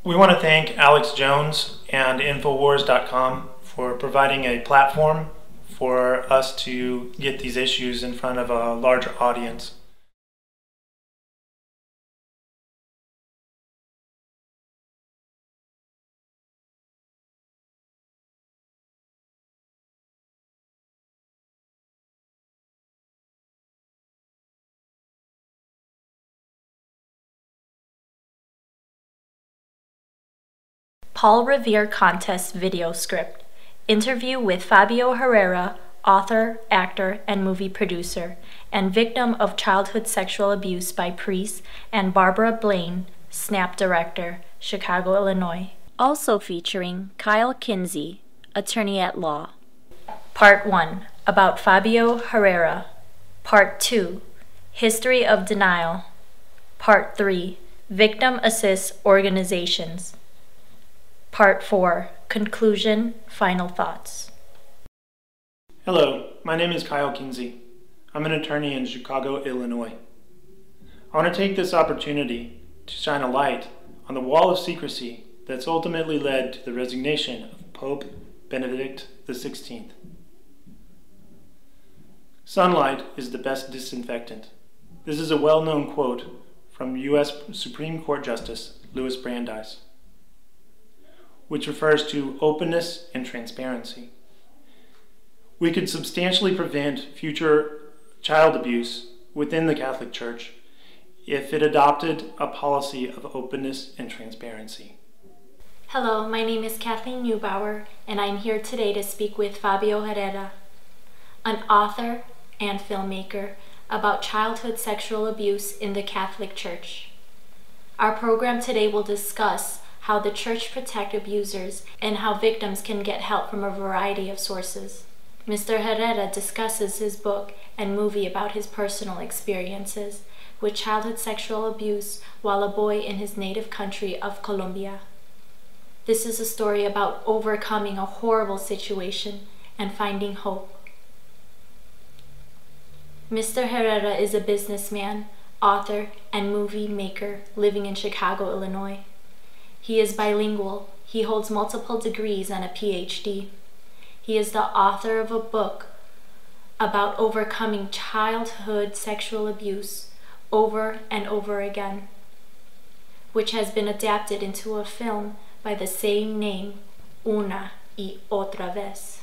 We want to thank Alex Jones and Infowars.com for providing a platform for us to get these issues in front of a larger audience. Paul Revere Contest video script. Interview with Fabio Herrera, author, actor, and movie producer, and victim of childhood sexual abuse by priests, and Barbara Blaine, SNAP director, Chicago, Illinois. Also featuring Kyle Kinsey, attorney at law. Part 1, about Fabio Herrera. Part 2, history of denial. Part 3, victim assist organizations. Part 4, conclusion, final thoughts. Hello, my name is Kyle Kinsey. I'm an attorney in Chicago, Illinois. I want to take this opportunity to shine a light on the wall of secrecy that's ultimately led to the resignation of Pope Benedict XVI. Sunlight is the best disinfectant. This is a well-known quote from U.S. Supreme Court Justice Louis Brandeis, which refers to openness and transparency. We could substantially prevent future child abuse within the Catholic Church if it adopted a policy of openness and transparency. Hello, my name is Kathleen Neubauer, and I'm here today to speak with Fabio Herrera, an author and filmmaker about childhood sexual abuse in the Catholic Church. Our program today will discuss how the Church protects abusers and how victims can get help from a variety of sources. Mr. Herrera discusses his book and movie about his personal experiences with childhood sexual abuse while a boy in his native country of Colombia. This is a story about overcoming a horrible situation and finding hope. Mr. Herrera is a businessman, author, and movie maker living in Chicago, Illinois. He is bilingual. He holds multiple degrees and a PhD. He is the author of a book about overcoming childhood sexual abuse over and over again, which has been adapted into a film by the same name, Una y Otra Vez.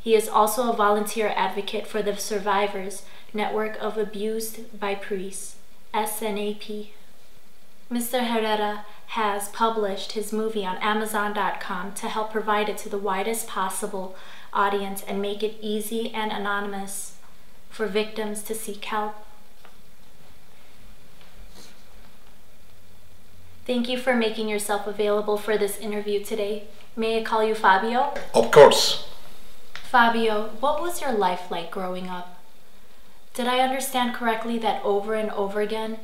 He is also a volunteer advocate for the Survivors Network of Abused by Priests, SNAP. Mr. Herrera has published his movie on Amazon.com to help provide it to the widest possible audience and make it easy and anonymous for victims to seek help. Thank you for making yourself available for this interview today. May I call you Fabio? Of course. Fabio, what was your life like growing up? Did I understand correctly that Over and Over Again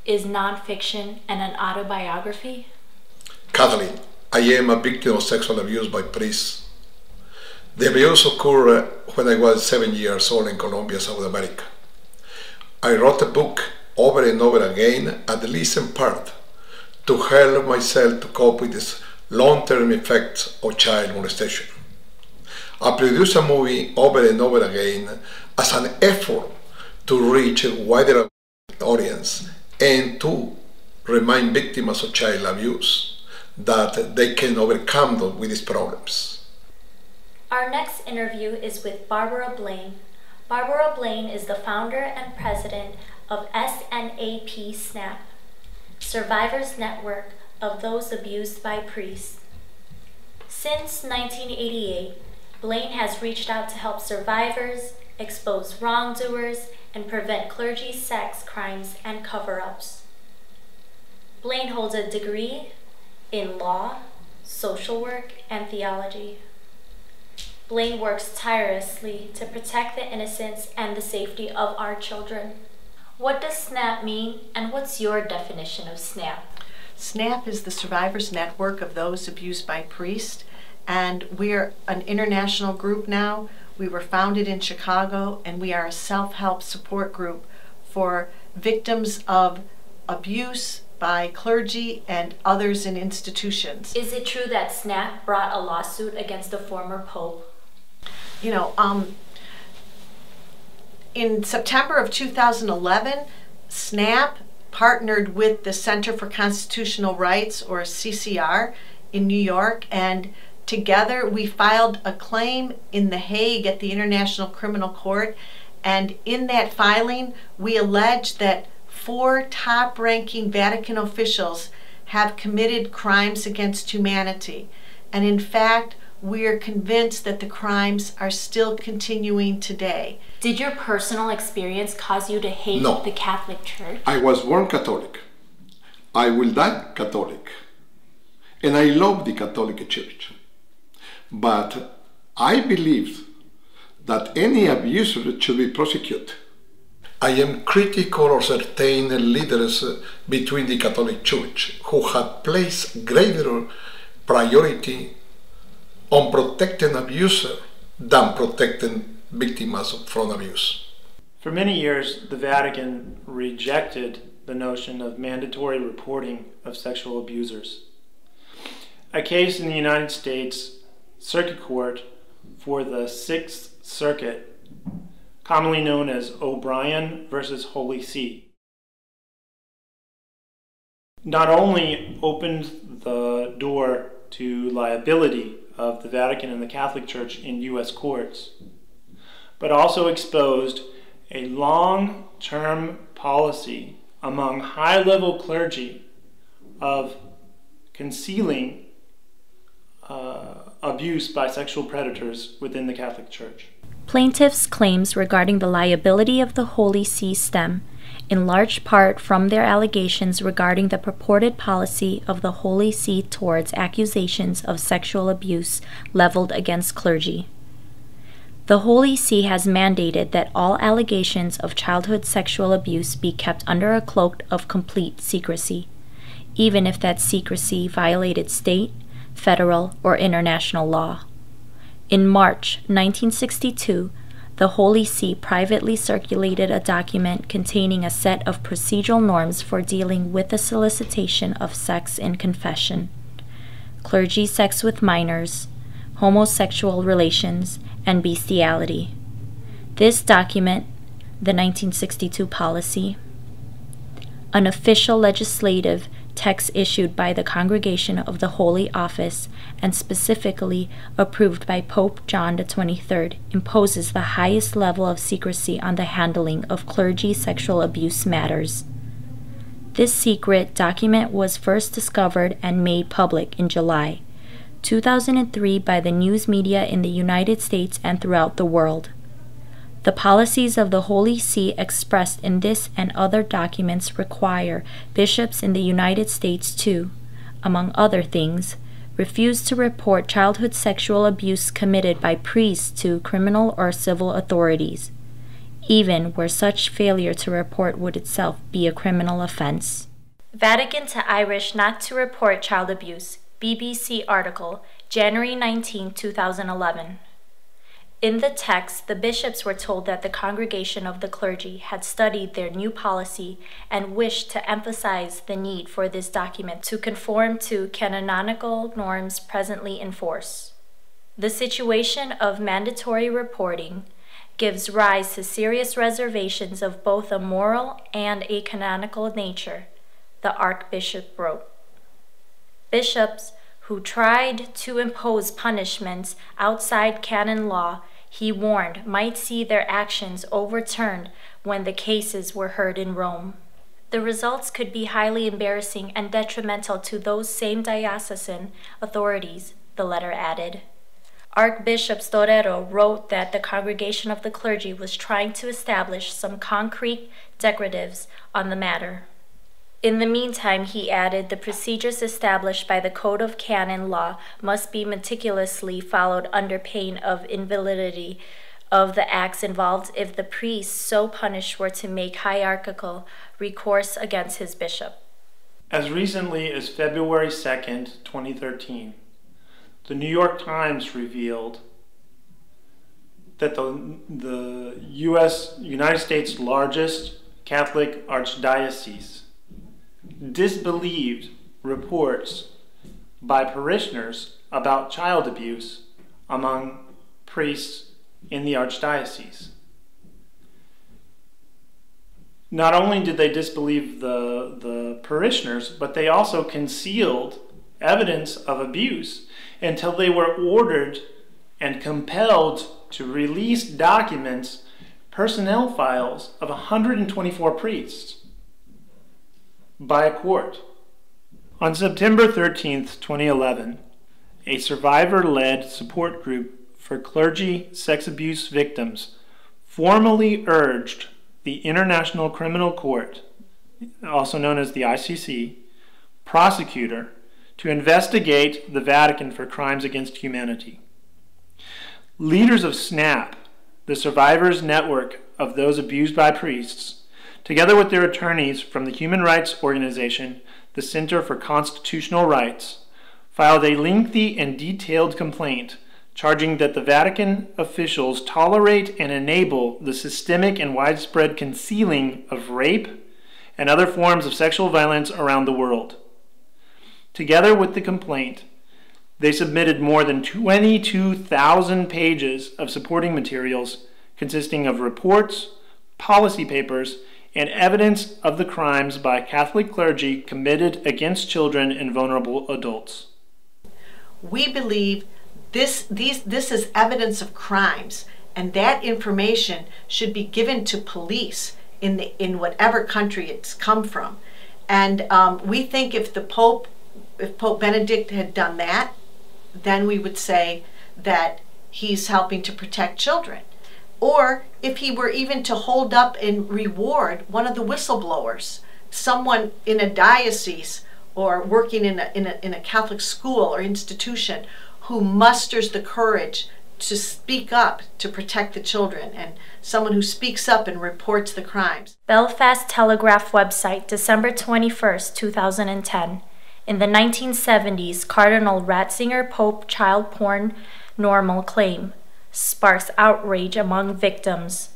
is non-fiction and an autobiography? Kathleen, I am a victim of sexual abuse by priests. The abuse occurred when I was 7 years old in Colombia, South America. I wrote a book over and over again, at least in part, to help myself to cope with these long-term effects of child molestation. I produced a movie over and over again as an effort to reach a wider audience and to remind victims of child abuse that they can overcome with these problems. Our next interview is with Barbara Blaine. Barbara Blaine is the founder and president of SNAP, Survivors Network of Those Abused by Priests. Since 1988, Blaine has reached out to help survivors, expose wrongdoers, and prevent clergy sex crimes and cover-ups. Blaine holds a degree in law, social work, and theology. Blaine works tirelessly to protect the innocence and the safety of our children. What does SNAP mean, and what's your definition of SNAP? SNAP is the Survivors Network of Those Abused by Priests, and we're an international group now. We were founded in Chicago, and we are a self-help support group for victims of abuse, by clergy and others in institutions. Is it true that SNAP brought a lawsuit against the former pope? You know, in September of 2011, SNAP partnered with the Center for Constitutional Rights, or CCR, in New York, and together we filed a claim in The Hague at the International Criminal Court, and in that filing we allege that 4 top-ranking Vatican officials have committed crimes against humanity, and in fact we are convinced that the crimes are still continuing today. Did your personal experience cause you to hate No. the Catholic Church? I was born Catholic. I will die Catholic. And I love the Catholic Church. But I believe that any abuser should be prosecuted. I am critical of certain leaders between the Catholic Church who have placed greater priority on protecting abuser than protecting victims from abuse. For many years, the Vatican rejected the notion of mandatory reporting of sexual abusers. A case in the United States Circuit Court for the Sixth Circuit, commonly known as O'Brien versus Holy See, not only opened the door to liability of the Vatican and the Catholic Church in U.S. courts, but also exposed a long-term policy among high-level clergy of concealing abuse by sexual predators within the Catholic Church. Plaintiffs' claims regarding the liability of the Holy See stem in large part from their allegations regarding the purported policy of the Holy See towards accusations of sexual abuse leveled against clergy. The Holy See has mandated that all allegations of childhood sexual abuse be kept under a cloak of complete secrecy, even if that secrecy violated state, federal, or international law. In March 1962, the Holy See privately circulated a document containing a set of procedural norms for dealing with the solicitation of sex in confession, clergy sex with minors, homosexual relations, and bestiality. This document, the 1962 policy, an official legislative text issued by the Congregation of the Holy Office and specifically approved by Pope John XXIII, imposes the highest level of secrecy on the handling of clergy sexual abuse matters. This secret document was first discovered and made public in July 2003 by the news media in the United States and throughout the world. The policies of the Holy See expressed in this and other documents require bishops in the United States to, among other things, refuse to report childhood sexual abuse committed by priests to criminal or civil authorities, even where such failure to report would itself be a criminal offense. Vatican to Irish not to report child abuse, BBC article, January 19, 2011. In the text, the bishops were told that the Congregation of the Clergy had studied their new policy and wished to emphasize the need for this document to conform to canonical norms presently in force. The situation of mandatory reporting gives rise to serious reservations of both a moral and a canonical nature, the Archbishop wrote. Bishops who tried to impose punishments outside canon law, he warned, might see their actions overturned when the cases were heard in Rome. The results could be highly embarrassing and detrimental to those same diocesan authorities, the letter added. Archbishop Storero wrote that the Congregation of the Clergy was trying to establish some concrete decretives on the matter. In the meantime, he added, the procedures established by the Code of Canon Law must be meticulously followed under pain of invalidity of the acts involved if the priest so punished were to make hierarchical recourse against his bishop. As recently as February 2nd, 2013, the New York Times revealed that the United States' largest Catholic archdiocese disbelieved reports by parishioners about child abuse among priests in the archdiocese. Not only did they disbelieve the parishioners, but they also concealed evidence of abuse until they were ordered and compelled to release documents, personnel files of 124 priests by a court. On September 13th, 2011, a survivor-led support group for clergy sex abuse victims formally urged the International Criminal Court, also known as the ICC, prosecutor to investigate the Vatican for crimes against humanity. Leaders of SNAP, the survivors network of those abused by priests, together with their attorneys from the human rights organization, the Center for Constitutional Rights, filed a lengthy and detailed complaint charging that the Vatican officials tolerate and enable the systemic and widespread concealing of rape and other forms of sexual violence around the world. Together with the complaint, they submitted more than 22,000 pages of supporting materials consisting of reports, policy papers, and evidence of the crimes by Catholic clergy committed against children and vulnerable adults. We believe this is evidence of crimes, and that information should be given to police in whatever country it's come from. And we think if Pope Benedict had done that, then we would say that he's helping to protect children. Or if he were even to hold up and reward one of the whistleblowers, someone in a diocese or working in a Catholic school or institution who musters the courage to speak up to protect the children, and someone who speaks up and reports the crimes. Belfast Telegraph website, December 21st, 2010. In the 1970s, Cardinal Ratzinger Pope child porn normal claim sparks outrage among victims.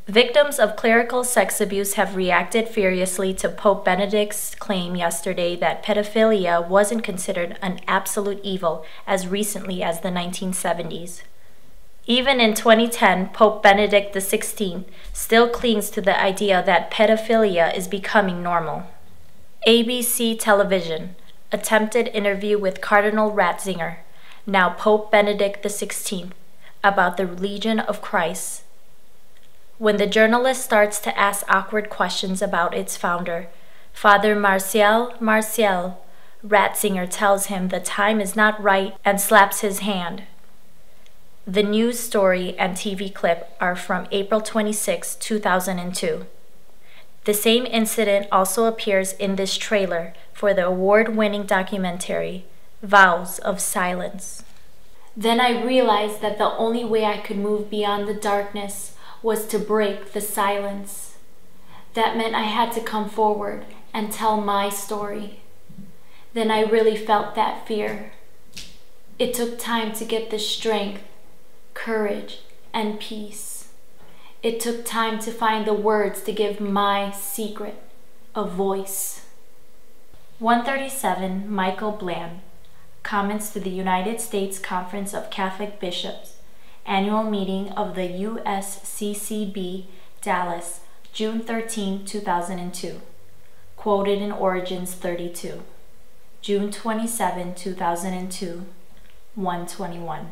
Victims of clerical sex abuse have reacted furiously to Pope Benedict's claim yesterday that pedophilia wasn't considered an absolute evil as recently as the 1970s. Even in 2010, Pope Benedict XVI still clings to the idea that pedophilia is becoming normal. ABC Television, attempted interview with Cardinal Ratzinger, now Pope Benedict XVI, about the Legion of Christ. When the journalist starts to ask awkward questions about its founder, Father Martial, Ratzinger tells him the time is not right and slaps his hand. The news story and TV clip are from April 26, 2002. The same incident also appears in this trailer for the award-winning documentary, Vows of Silence. Then I realized that the only way I could move beyond the darkness was to break the silence. That meant I had to come forward and tell my story. Then I really felt that fear. It took time to get the strength, courage, and peace. It took time to find the words to give my secret a voice. 137, Michael Bland, comments to the United States Conference of Catholic Bishops, annual meeting of the USCCB, Dallas, June 13, 2002. Quoted in Origins 32. June 27, 2002, 121.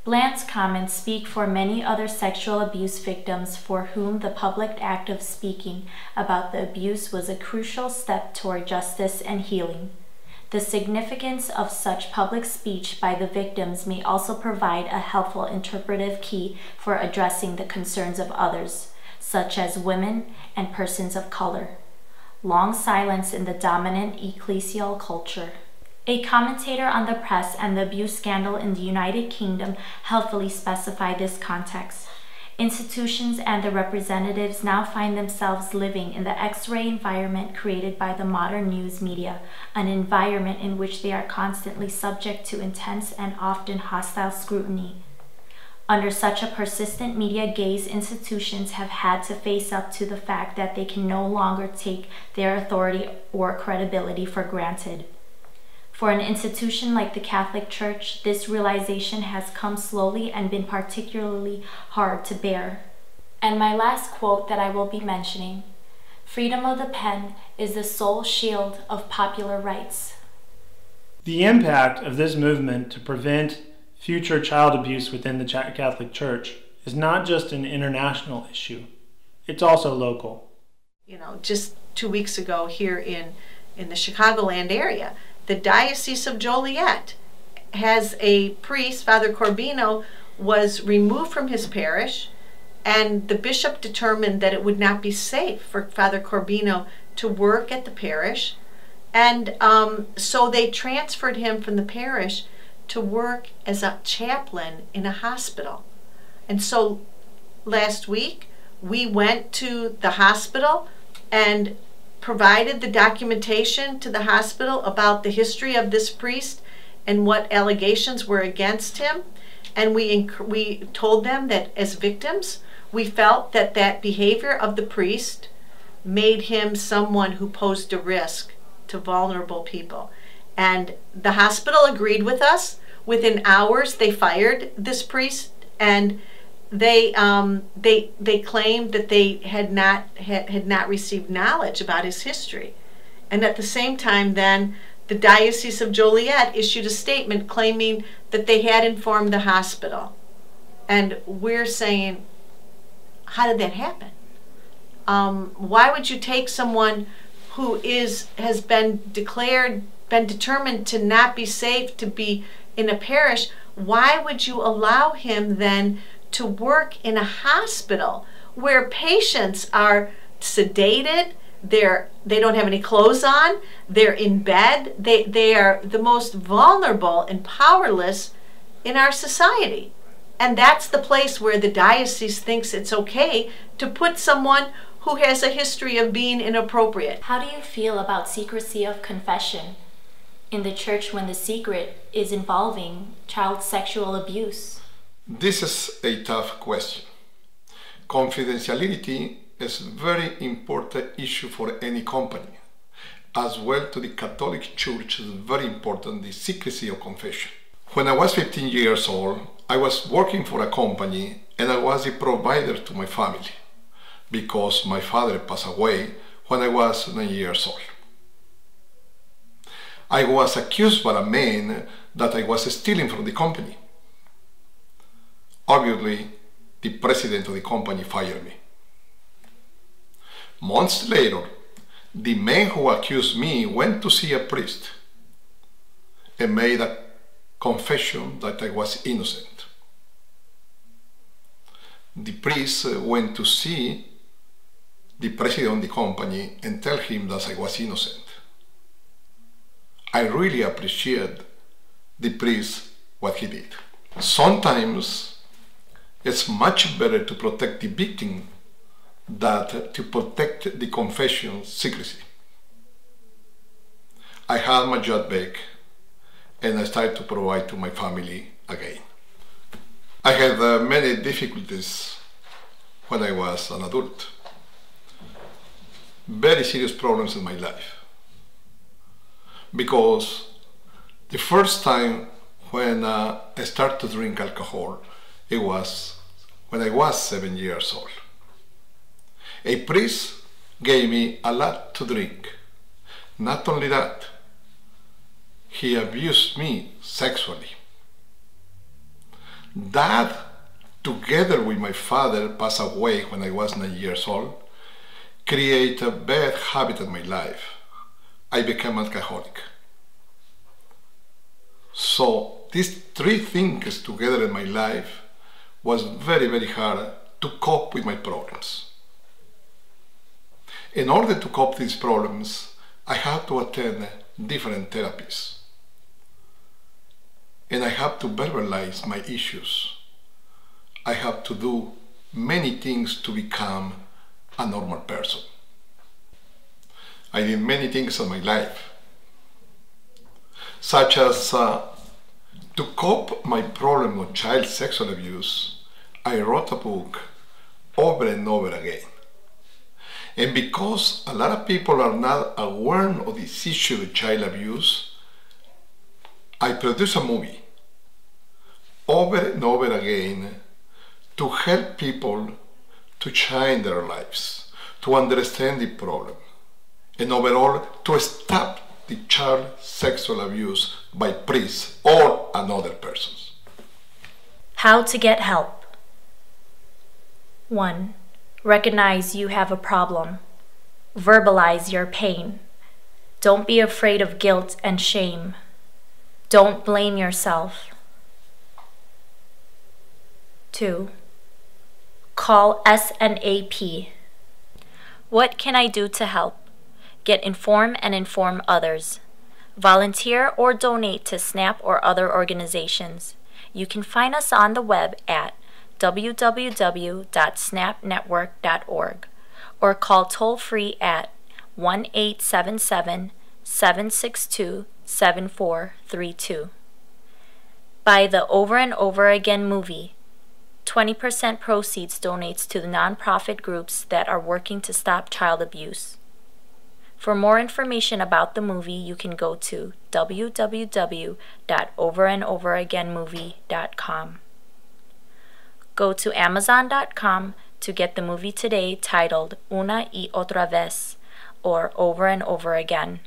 Bland's comments speak for many other sexual abuse victims for whom the public act of speaking about the abuse was a crucial step toward justice and healing. The significance of such public speech by the victims may also provide a helpful interpretive key for addressing the concerns of others, such as women and persons of color. Long silence in the dominant ecclesial culture. A commentator on the press and the abuse scandal in the United Kingdom helpfully specify this context. Institutions and the representatives now find themselves living in the X-ray environment created by the modern news media, an environment in which they are constantly subject to intense and often hostile scrutiny. Under such a persistent media gaze, institutions have had to face up to the fact that they can no longer take their authority or credibility for granted. For an institution like the Catholic Church, this realization has come slowly and been particularly hard to bear. And my last quote that I will be mentioning: "Freedom of the pen is the sole shield of popular rights." The impact of this movement to prevent future child abuse within the Catholic Church is not just an international issue, it's also local. You know, just 2 weeks ago here in the Chicagoland area, the Diocese of Joliet has a priest, Father Corbino, was removed from his parish, and the bishop determined that it would not be safe for Father Corbino to work at the parish, and so they transferred him from the parish to work as a chaplain in a hospital. And so last week we went to the hospital and provided the documentation to the hospital about the history of this priest and what allegations were against him. And we told them that as victims, we felt that that behavior of the priest made him someone who posed a risk to vulnerable people. And the hospital agreed with us. Within hours, they fired this priest, and they claimed that they had not received knowledge about his history. And at the same time, then the Diocese of Joliet issued a statement claiming that they had informed the hospital. And we're saying, how did that happen? Why would you take someone who has been determined to not be safe to be in a parish? Why would you allow him then to work in a hospital where patients are sedated, they don't have any clothes on, they're in bed, they are the most vulnerable and powerless in our society? And that's the place where the diocese thinks it's okay to put someone who has a history of being inappropriate. How do you feel about secrecy of confession in the church when the secret is involving child sexual abuse? This is a tough question. Confidentiality is a very important issue for any company. As well to the Catholic Church is very important, the secrecy of confession. When I was 15 years old, I was working for a company and I was a provider to my family because my father passed away when I was 9 years old. I was accused by a man that I was stealing from the company. Obviously, the president of the company fired me. Months later, the man who accused me went to see a priest and made a confession that I was innocent. The priest went to see the president of the company and tell him that I was innocent. I really appreciate the priest what he did. Sometimes it's much better to protect the victim than to protect the confession secrecy. I had my job back and I started to provide to my family again. I had many difficulties when I was an adult. Very serious problems in my life. Because the first time when I started to drink alcohol, it was when I was 7 years old. A priest gave me a lot to drink. Not only that, he abused me sexually. That, together with my father passed away when I was 9 years old, created a bad habit in my life. I became alcoholic. So these three things together in my life was very, very hard to cope with my problems. In order to cope with these problems, I had to attend different therapies. And I have to verbalize my issues. I have to do many things to become a normal person. I did many things in my life, such as to cope my problem of child sexual abuse, I wrote a book over and over again. And because a lot of people are not aware of this issue of child abuse, I produced a movie over and over again to help people to change their lives, to understand the problem, and overall to stop the child sexual abuse by priests or another persons. How to get help. 1. Recognize you have a problem. Verbalize your pain. Don't be afraid of guilt and shame. Don't blame yourself. 2. Call SNAP. What can I do to help? Get informed and inform others. Volunteer or donate to SNAP or other organizations. You can find us on the web at www.snapnetwork.org or call toll-free at 1-877-762-7432. Buy the Over and Over Again movie. 20% proceeds donates to the nonprofit groups that are working to stop child abuse. For more information about the movie, you can go to www.overandoveragainmovie.com. Go to Amazon.com to get the movie today titled Una y Otra Vez, or Over and Over Again.